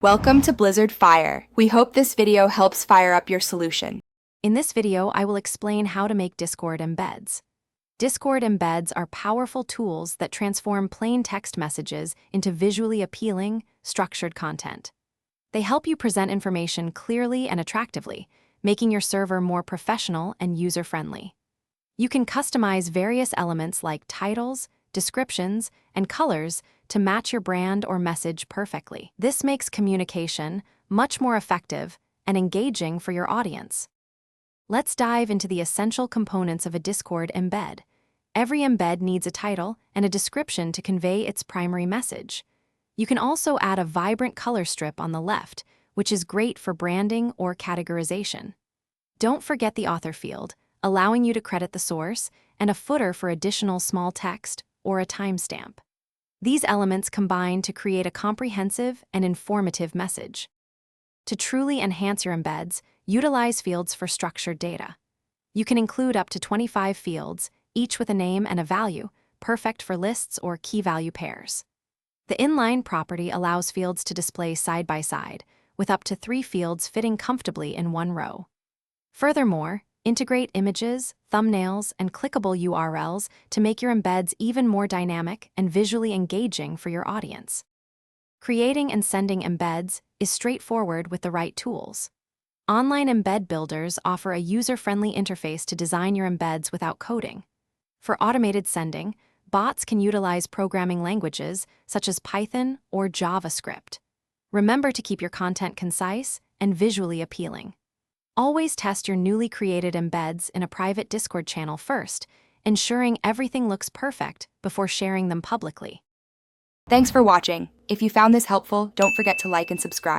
Welcome to Blizzard Fire. We hope this video helps fire up your solution. In this video, I will explain how to make Discord embeds. Discord embeds are powerful tools that transform plain text messages into visually appealing, structured content. They help you present information clearly and attractively, making your server more professional and user-friendly. You can customize various elements like titles, descriptions, and colors to match your brand or message perfectly. This makes communication much more effective and engaging for your audience. Let's dive into the essential components of a Discord embed. Every embed needs a title and a description to convey its primary message. You can also add a vibrant color strip on the left, which is great for branding or categorization. Don't forget the author field, allowing you to credit the source, and a footer for additional small text or a timestamp. These elements combine to create a comprehensive and informative message. To truly enhance your embeds, utilize fields for structured data. You can include up to 25 fields, each with a name and a value, perfect for lists or key-value pairs. The inline property allows fields to display side by side, with up to 3 fields fitting comfortably in one row. Furthermore, integrate images, thumbnails, and clickable URLs to make your embeds even more dynamic and visually engaging for your audience. Creating and sending embeds is straightforward with the right tools. Online embed builders offer a user-friendly interface to design your embeds without coding. For automated sending, bots can utilize programming languages such as Python or JavaScript. Remember to keep your content concise and visually appealing. Always test your newly created embeds in a private Discord channel first, ensuring everything looks perfect before sharing them publicly. Thanks for watching. If you found this helpful, don't forget to like and subscribe.